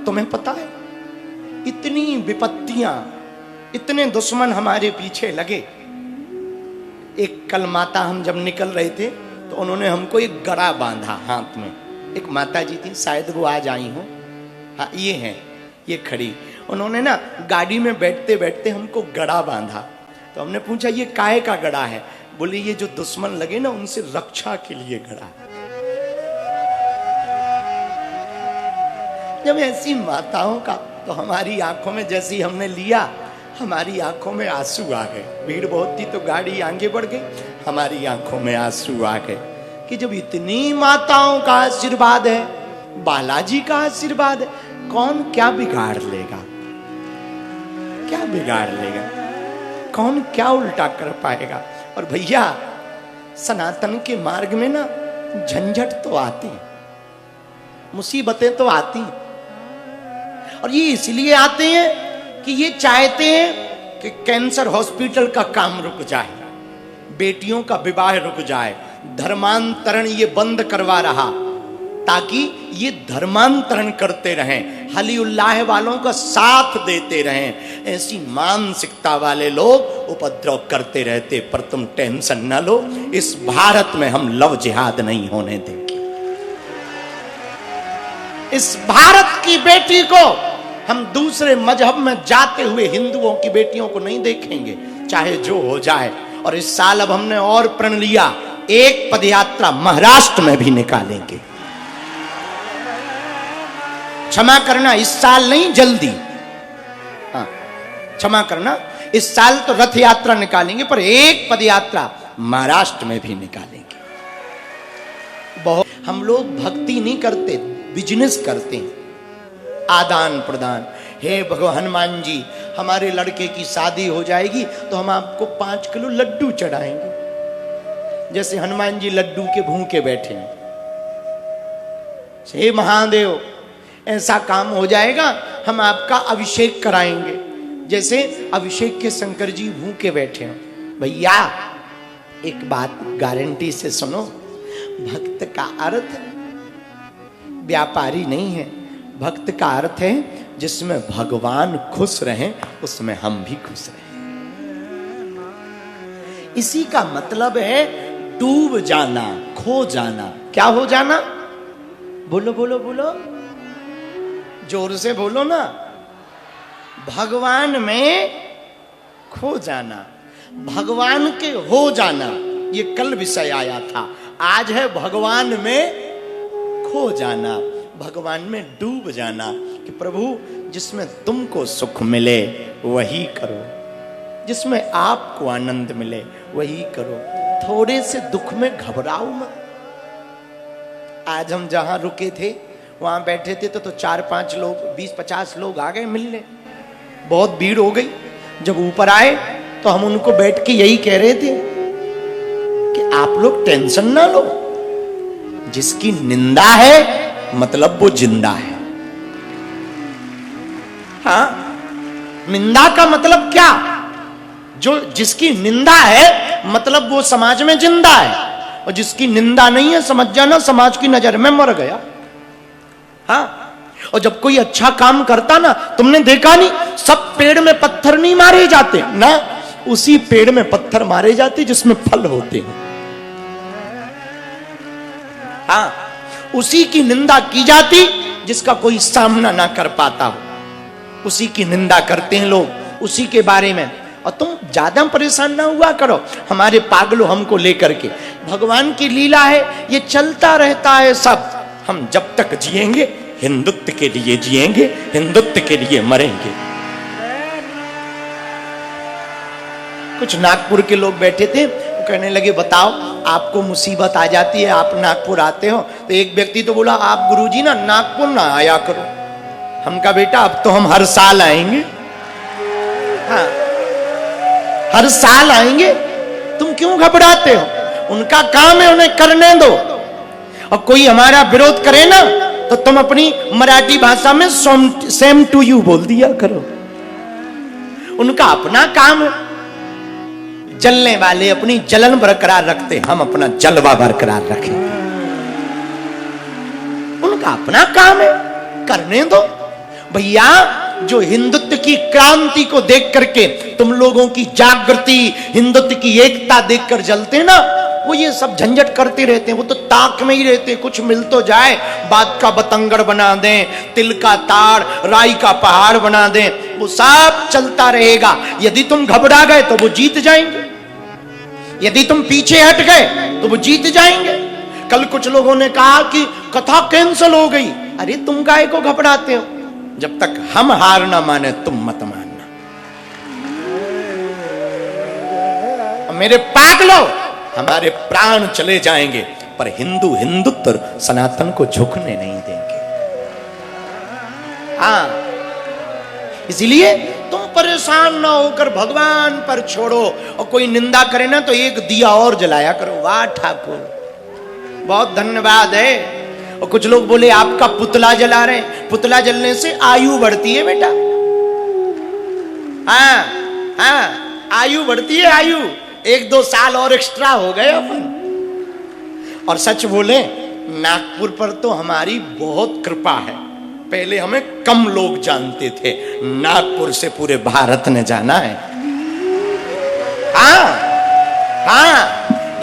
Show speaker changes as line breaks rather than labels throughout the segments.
तुम्हें पता है इतनी विपत्तियां, इतने दुश्मन हमारे पीछे लगे। एक कल माता, हम जब निकल रहे थे तो उन्होंने हमको एक गड़ा बांधा हाथ में। एक माता जी थी, शायद वो आज आई हो, हाँ ये हैं, ये खड़ी। उन्होंने ना गाड़ी में बैठते बैठते हमको गड़ा बांधा। तो हमने पूछा ये काहे का गड़ा है? बोले ये जो दुश्मन लगे ना उनसे रक्षा के लिए गड़ा। जब ऐसी माताओं का, तो हमारी आंखों में जैसी हमने लिया, हमारी आंखों में आंसू आ गए। भीड़ बहुत थी तो गाड़ी आगे बढ़ गई, हमारी आंखों में आंसू आ गए कि जब इतनी माताओं का आशीर्वाद है, बालाजी का आशीर्वाद है, कौन क्या बिगाड़ लेगा? क्या बिगाड़ लेगा? कौन क्या उल्टा कर पाएगा? और भैया सनातन के मार्ग में ना झंझट तो आती, मुसीबतें तो आती, और ये इसलिए आते हैं कि ये चाहते हैं कि कैंसर हॉस्पिटल का काम रुक जाए, बेटियों का विवाह रुक जाए, धर्मांतरण ये बंद करवा रहा ताकि ये धर्मांतरण करते रहें, हलीउल्लाह वालों का साथ देते रहें। ऐसी मानसिकता वाले लोग उपद्रव करते रहते। पर तुम टेंशन न लो, इस भारत में हम लव जिहाद नहीं होने देंगे। इस भारत की बेटी को हम दूसरे मजहब में जाते हुए हिंदुओं की बेटियों को नहीं देखेंगे, चाहे जो हो जाए। और इस साल अब हमने और प्रण लिया, एक पदयात्रा महाराष्ट्र में भी निकालेंगे। क्षमा करना, इस साल नहीं, जल्दी, हाँ क्षमा करना, इस साल तो रथ यात्रा निकालेंगे, पर एक पदयात्रा महाराष्ट्र में भी निकालेंगे। बहुत हम लोग भक्ति नहीं करते, बिजनेस करते हैं, आदान प्रदान। हे भगवान हनुमान जी, हमारे लड़के की शादी हो जाएगी तो हम आपको 5 किलो लड्डू चढ़ाएंगे। जैसे हनुमान जी लड्डू के भूखे बैठे हैं। हे महादेव, ऐसा काम हो जाएगा, हम आपका अभिषेक कराएंगे। जैसे अभिषेक के शंकर जी भूखे बैठे हैं। भैया एक बात गारंटी से सुनो, भक्त का अर्थ व्यापारी नहीं है। भक्त का अर्थ है जिसमें भगवान खुश रहें, उसमें हम भी खुश रहें। इसी का मतलब है डूब जाना, खो जाना। क्या हो जाना? बोलो बोलो बोलो, जोर से बोलो ना। भगवान में खो जाना, भगवान के हो जाना। ये कल विषय आया था। आज है भगवान में खो जाना, भगवान में डूब जाना कि प्रभु जिसमें तुमको सुख मिले वही करो, जिसमें आपको आनंद मिले वही करो। थोड़े से दुख में घबराओ मत। आज हम जहां रुके थे वहां बैठे थे तो 4-5 लोग, 20-50 लोग आ गए मिलने। बहुत भीड़ हो गई। जब ऊपर आए तो हम उनको बैठ के यही कह रहे थे कि आप लोग टेंशन ना लो, जिसकी निंदा है मतलब वो जिंदा है। हाँ, निंदा का मतलब क्या? जो जिसकी निंदा है मतलब वो समाज में जिंदा है, और जिसकी निंदा नहीं है समझ जाना समाज की नजर में मर गया। हाँ, और जब कोई अच्छा काम करता ना, तुमने देखा नहीं, सब पेड़ में पत्थर नहीं मारे जाते ना, उसी पेड़ में पत्थर मारे जाते जिसमें फल होते हैं। हाँ, उसी की निंदा की जाती जिसका कोई सामना ना कर पाता हो। उसी की निंदा करते हैं लोग, उसी के बारे में। और तुम ज्यादा परेशान ना हुआ करो हमारे पागलों हमको लेकर के। भगवान की लीला है, ये चलता रहता है सब। हम जब तक जिएंगे हिंदुत्व के लिए जिएंगे, हिंदुत्व के लिए मरेंगे। कुछ नागपुर के लोग बैठे थे, वो कहने लगे बताओ आपको मुसीबत आ जाती है, आप नागपुर आते हो। तो एक व्यक्ति तो बोला आप गुरुजी ना नागपुर ना आया करो। हम कहा बेटा अब तो हम हर साल आएंगे। हाँ, हर साल आएंगे, तुम क्यों घबराते हो? उनका काम है, उन्हें करने दो। और कोई हमारा विरोध करे ना तो तुम अपनी मराठी भाषा में सेम टू यू बोल दिया करो। उनका अपना काम है। जलने वाले अपनी जलन बरकरार रखते, हम अपना जलवा बरकरार रखें। उनका अपना काम है, करने दो। भैया जो हिंदुत्व की क्रांति को देख करके तुम लोगों की जागृति, हिंदुत्व की एकता देखकर जलते ना, वो ये सब झंझट करते रहते हैं। वो तो ताक में ही रहते हैं, कुछ मिल तो जाए, बात का बतंगड़ बना दें, तिल का ताड़, राई का पहाड़ बना दें, वो सब चलता रहेगा। यदि तुम घबरा गए तो वो जीत जाएंगे, यदि तुम पीछे हट गए तो वो जीत जाएंगे। कल कुछ लोगों ने कहा कि कथा कैंसिल हो गई। अरे तुम काहे को घबराते हो? जब तक हम हार ना माने तुम मत मानना। मेरे पागलों, हमारे प्राण चले जाएंगे पर हिंदुत्व सनातन को झुकने नहीं देंगे। हाँ, इसलिए तुम परेशान ना होकर भगवान पर छोड़ो, और कोई निंदा करे ना तो एक दिया और जलाया करो। वाह ठाकुर, बहुत धन्यवाद है। और कुछ लोग बोले आपका पुतला जला रहे हैं। पुतला जलने से आयु बढ़ती है बेटा। हाँ हाँ, आयु बढ़ती है, आयु 1-2 साल और एक्स्ट्रा हो गए अपन। और सच बोले, नागपुर पर तो हमारी बहुत कृपा है। पहले हमें कम लोग जानते थे, नागपुर से पूरे भारत ने जाना है। हाँ हाँ,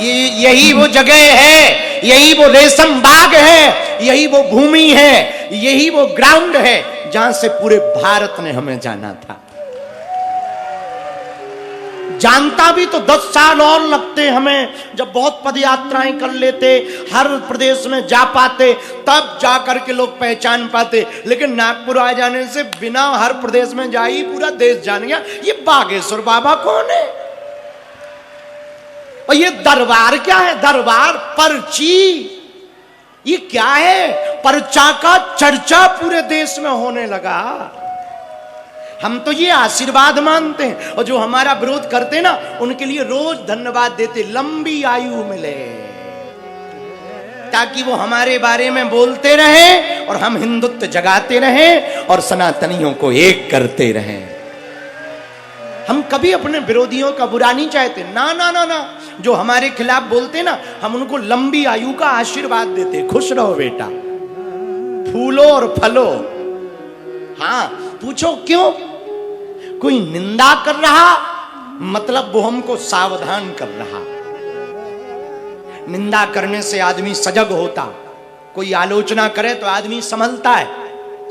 यही वो जगह है, यही वो रेशम बाग है, यही वो भूमि है, यही वो ग्राउंड है जहां से पूरे भारत ने हमें जाना था। जानता भी तो 10 साल और लगते हमें, जब बहुत पद यात्राएं कर लेते, हर प्रदेश में जा पाते, तब जाकर के लोग पहचान पाते। लेकिन नागपुर आ जाने से बिना हर प्रदेश में जा ही पूरा देश जान गया ये बागेश्वर बाबा कौन है। और ये दरबार क्या है? दरबार पर्ची, ये क्या है? पर्चा का चर्चा पूरे देश में होने लगा। हम तो ये आशीर्वाद मानते हैं, और जो हमारा विरोध करते ना उनके लिए रोज धन्यवाद देते, लंबी आयु मिले, ताकि वो हमारे बारे में बोलते रहें और हम हिंदुत्व जगाते रहें और सनातनियों को एक करते रहें। हम कभी अपने विरोधियों का बुरा नहीं चाहते, ना ना ना ना। जो हमारे खिलाफ बोलते ना, हम उनको लंबी आयु का आशीर्वाद देते, खुश रहो बेटा, फूलो और फलो। हाँ, पूछो क्यों? कोई निंदा कर रहा मतलब वो हमको सावधान कर रहा। निंदा करने से आदमी सजग होता, कोई आलोचना करे तो आदमी संभलता है,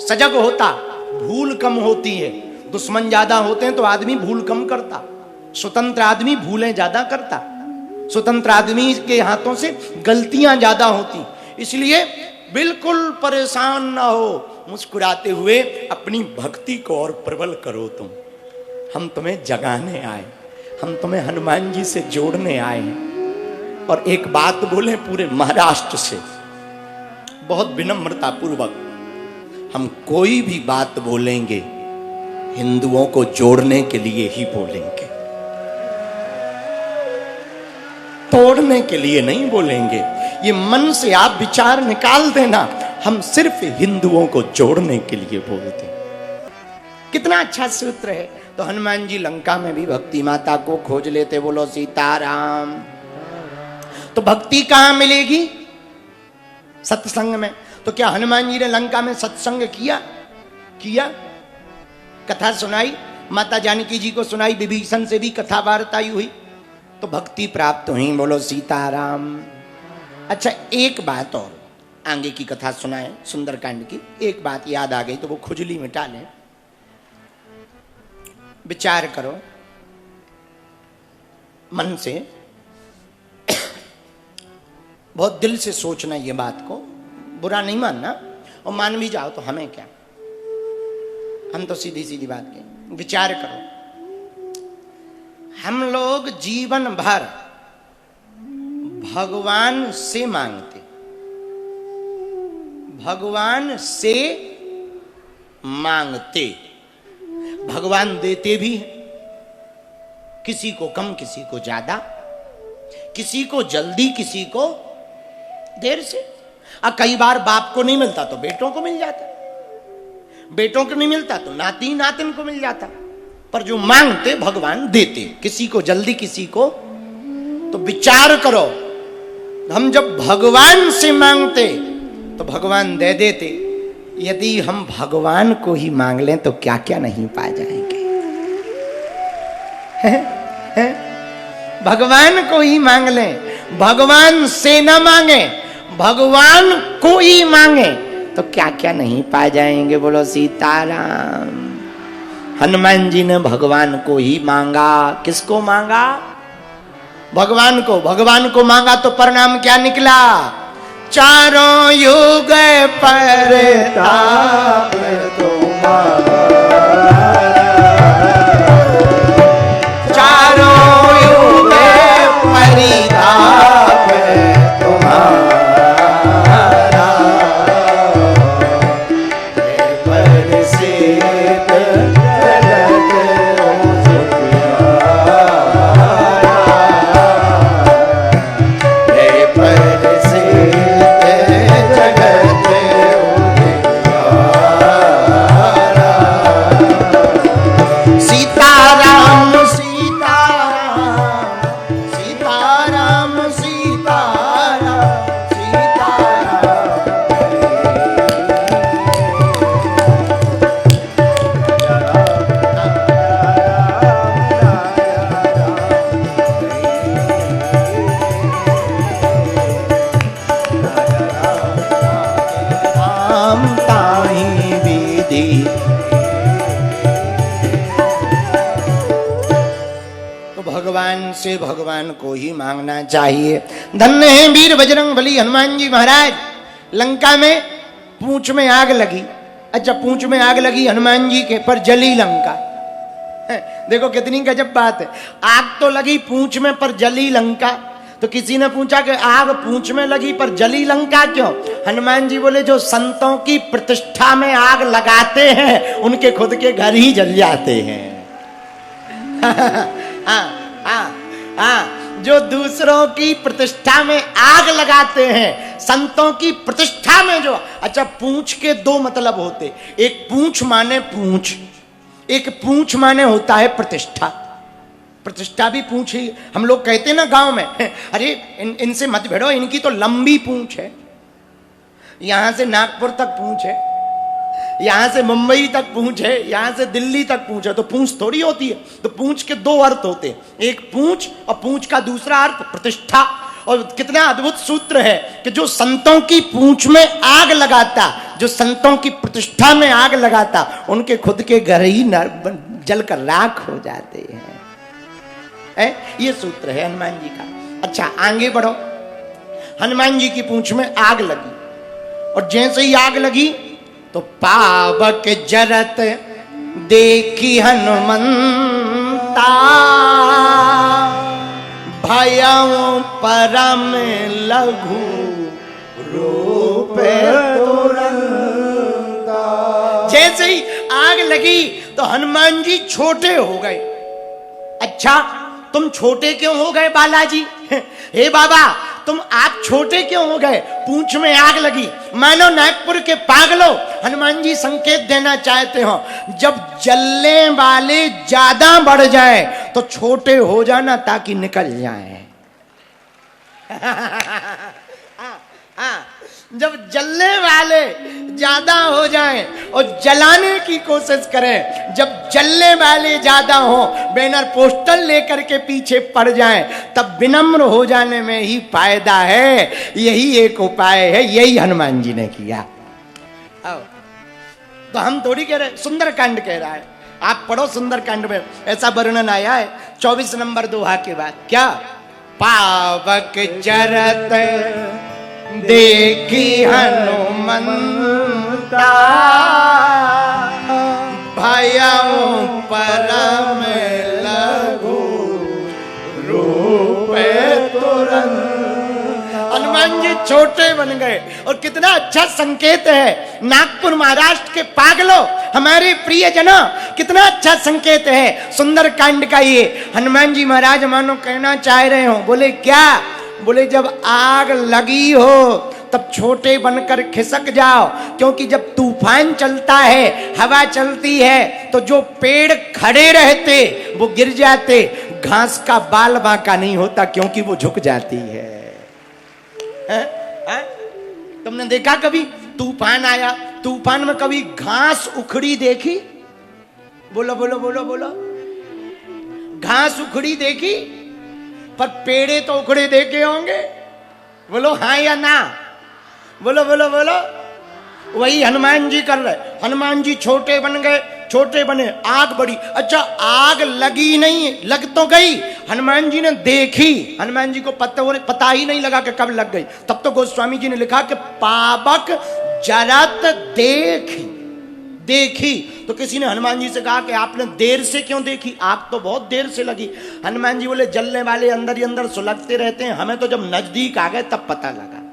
सजग होता, भूल कम होती है। दुश्मन ज्यादा होते हैं तो आदमी भूल कम करता, स्वतंत्र आदमी भूलें ज्यादा करता, स्वतंत्र आदमी के हाथों से गलतियां ज्यादा होती। इसलिए बिल्कुल परेशान ना हो, मुस्कुराते हुए अपनी भक्ति को और प्रबल करो। हम तुम्हें जगाने आए, हम तुम्हें हनुमान जी से जोड़ने आए हैं। और एक बात बोले पूरे महाराष्ट्र से, बहुत विनम्रता पूर्वक, हम कोई भी बात बोलेंगे हिंदुओं को जोड़ने के लिए ही बोलेंगे, तोड़ने के लिए नहीं बोलेंगे। ये मन से आप विचार निकाल देना, हम सिर्फ हिंदुओं को जोड़ने के लिए बोलते हैं। कितना अच्छा सूत्र है। तो हनुमान जी लंका में भी भक्ति माता को खोज लेते, बोलो सीताराम। तो भक्ति कहां मिलेगी? सत्संग में। तो क्या हनुमान जी ने लंका में सत्संग किया? कथा सुनाई, माता जानकी जी को सुनाई, विभीषण से भी कथा वार्ता हुई, तो भक्ति प्राप्त हुई, बोलो सीताराम। अच्छा, एक बात और, आगे की कथा सुनाए सुंदरकांड की, एक बात याद आ गई तो वो खुजली मिटा लें। विचार करो मन से, बहुत दिल से सोचना ये बात को, बुरा नहीं मानना, और मान भी जाओ तो हमें क्या, हम तो सीधी सीधी बात कहें। विचार करो, हम लोग जीवन भर भगवान से मांगते, भगवान से मांगते, भगवान देते भी हैं, किसी को कम किसी को ज्यादा, किसी को जल्दी किसी को देर से। अब कई बार बाप को नहीं मिलता तो बेटों को मिल जाता, बेटों को नहीं मिलता तो नाती नातिन को मिल जाता, पर जो मांगते भगवान देते, किसी को जल्दी किसी को। तो विचार करो, हम जब भगवान से मांगते तो भगवान दे देते, यदि हम भगवान को ही मांग लें तो क्या क्या नहीं पा जाएंगे। भगवान को ही मांग लें, भगवान से न मांगे, भगवान को ही मांगे तो क्या क्या नहीं पा जाएंगे। बोलो सीताराम। हनुमान जी ने भगवान को ही मांगा। किसको मांगा? भगवान को। भगवान को मांगा तो परिणाम क्या निकला? चारों युग परताप तुम्हारा, चारों युग परिताप तुम्हारा, परसित जगत से भगवान को ही मांगना चाहिए। धन्य है वीर बजरंगबली हनुमान जी महाराज। लंका में पूंछ में आग लगी। अच्छा, पूंछ में आग लगी हनुमान जी के, पर जली लंका। देखो कितनी गजब बात है। आग तो लगी पूंछ में पर जली लंका। तो किसी ने पूछा कि आग पूंछ में लगी पर जली लंका क्यों? हनुमान जी बोले जो संतों की प्रतिष्ठा में आग लगाते हैं उनके खुद के घर ही जल जाते हैं। जो दूसरों की प्रतिष्ठा में आग लगाते हैं, संतों की प्रतिष्ठा में जो। अच्छा, पूंछ के दो मतलब होते। एक पूंछ माने पूंछ, एक पूंछ माने होता है प्रतिष्ठा। प्रतिष्ठा भी पूंछ ही। हम लोग कहते ना गांव में, अरे इनसे मत भिड़ो, इनकी तो लंबी पूंछ है, यहां से नागपुर तक पूंछ है, यहां से मुंबई तक पूंछ है, यहां से दिल्ली तक पूंछ है। तो पूंछ थोड़ी होती है। तो पूंछ के दो अर्थ होते हैं, एक पूंछ और पूंछ का दूसरा अर्थ प्रतिष्ठा। और कितना अद्भुत सूत्र है कि जो संतों की पूंछ में आग लगाता, जो संतों की प्रतिष्ठा में आग लगाता, उनके खुद के घर ही जलकर राख हो जाते हैं। ये सूत्र है हनुमान जी का। अच्छा, आगे बढ़ो। हनुमान जी की पूंछ में आग लगी और जैसे ही आग लगी तो पावक जरत देखी हनुमंता, भयं परम लघु रूप तुरंता। जैसे ही आग लगी तो हनुमान जी छोटे हो गए। अच्छा, तुम छोटे क्यों हो गए बालाजी? हे बाबा, तुम आप छोटे क्यों हो गए? पूंछ में आग लगी। मानो नागपुर के पागलों, हनुमान जी संकेत देना चाहते हो, जब जलने वाले ज्यादा बढ़ जाए तो छोटे हो जाना ताकि निकल जाए। जब जलने वाले ज्यादा हो जाएं और जलाने की कोशिश करें, जब जलने वाले ज्यादा हो, बैनर पोस्टर लेकर के पीछे पड़ जाएं, तब विनम्र हो जाने में ही फायदा है। यही एक उपाय है, यही हनुमान जी ने किया। तो हम थोड़ी कह रहे, सुंदरकांड कह रहा है। आप पढ़ो सुंदरकांड में ऐसा वर्णन आया है 24 नंबर दोहा के बाद। क्या? पावक जरत देखी हनुमंता, भयं परम लघु रूप तुरंत। हनुमान जी छोटे बन गए। और कितना अच्छा संकेत है। नागपुर महाराष्ट्र के पागलों, हमारे प्रिय जनों, कितना अच्छा संकेत है सुंदरकांड का ये। हनुमान जी महाराज मानो कहना चाह रहे हो। बोले क्या? बोले जब आग लगी हो तब छोटे बनकर खिसक जाओ, क्योंकि जब तूफान चलता है, हवा चलती है, तो जो पेड़ खड़े रहते वो गिर जाते, घास का बाल बांका नहीं होता क्योंकि वो झुक जाती है। तुमने देखा कभी तूफान आया, तूफान में कभी घास उखड़ी देखी? बोलो बोलो बोलो बोलो। घास उखड़ी देखी? पर पेड़े तो उखड़े देखे होंगे। बोलो हाँ या ना? बोलो बोलो बोलो। वही हनुमान जी कर रहे। हनुमान जी छोटे बन गए, छोटे बने, आग बढ़ी। अच्छा आग लगी नहीं, लग तो गई, हनुमान जी ने देखी। हनुमान जी को पता ही नहीं लगा कि कब लग गई। तब तो गोस्वामी जी ने लिखा कि पावक जरत देखी। तो किसी ने हनुमान जी से कहा कि आपने देर से क्यों देखी? आग तो बहुत देर से लगी। हनुमान जी बोले जलने वाले अंदर ही अंदर सुलगते रहते हैं, हमें तो जब नजदीक आ गए तब पता लगा।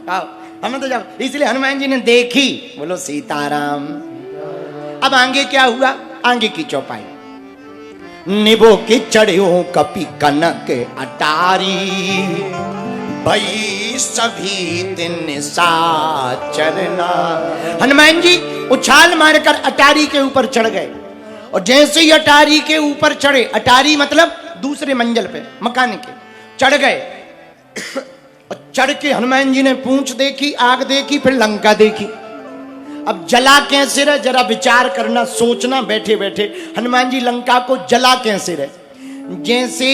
आओ हमें तो जब, इसलिए हनुमान जी ने देखी। बोलो सीताराम। अब आगे क्या हुआ? आगे की चौपाई। निभो के चढ़ो कपि कनक अटारी, भई सभी दिन साचरना। हनुमान जी उछाल मारकर अटारी के ऊपर चढ़ गए। और जैसे ही अटारी के ऊपर चढ़े, अटारी मतलब दूसरे मंजिल पे मकान के, चढ़ गए। और चढ़ के हनुमान जी ने पूंछ देखी, आग देखी, फिर लंका देखी। अब जला कैसे रहे? जरा विचार करना, सोचना बैठे बैठे। हनुमान जी लंका को जला कैसे रहे? जैसे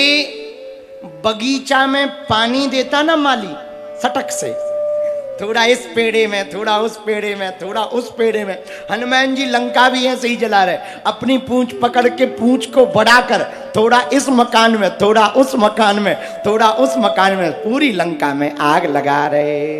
बगीचा में पानी देता ना माली, सटक से, थोड़ा इस पेड़े में, थोड़ा उस पेड़े में, थोड़ा उस पेड़े में। हनुमान जी लंका भी ऐसे ही जला रहे, अपनी पूंछ पकड़ के पूंछ को बढ़ाकर, थोड़ा इस मकान में, थोड़ा उस मकान में, थोड़ा उस मकान में, पूरी लंका में आग लगा रहे।